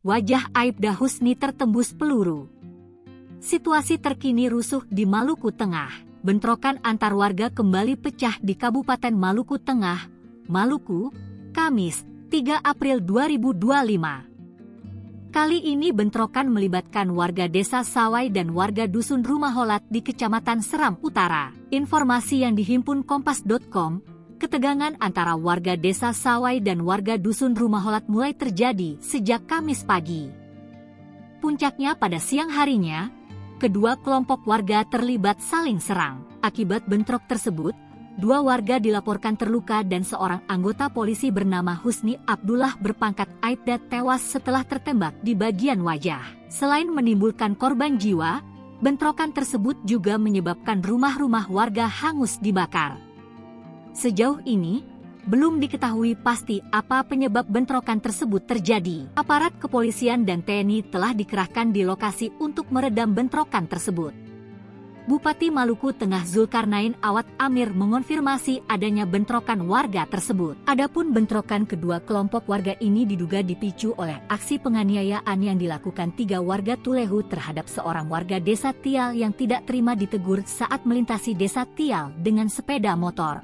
Wajah Aibda Husni tertembus peluru. Situasi terkini rusuh di Maluku Tengah. Bentrokan antar warga kembali pecah di Kabupaten Maluku Tengah, Maluku, Kamis, 3 April 2025. Kali ini bentrokan melibatkan warga desa Sawai dan warga dusun Rumaholat di Kecamatan Seram Utara. Informasi yang dihimpun Kompas.com, ketegangan antara warga desa Sawai dan warga dusun Rumaholat mulai terjadi sejak Kamis pagi. Puncaknya pada siang harinya, kedua kelompok warga terlibat saling serang. Akibat bentrok tersebut, 2 warga dilaporkan terluka dan seorang anggota polisi bernama Husni Abdullah berpangkat Aibda tewas setelah tertembak di bagian wajah. Selain menimbulkan korban jiwa, bentrokan tersebut juga menyebabkan rumah-rumah warga hangus dibakar. Sejauh ini, belum diketahui pasti apa penyebab bentrokan tersebut terjadi. Aparat kepolisian dan TNI telah dikerahkan di lokasi untuk meredam bentrokan tersebut. Bupati Maluku Tengah Zulkarnain Awad Amir mengonfirmasi adanya bentrokan warga tersebut. Adapun bentrokan kedua kelompok warga ini diduga dipicu oleh aksi penganiayaan yang dilakukan 3 warga Tulehu terhadap seorang warga desa Tial yang tidak terima ditegur saat melintasi desa Tial dengan sepeda motor.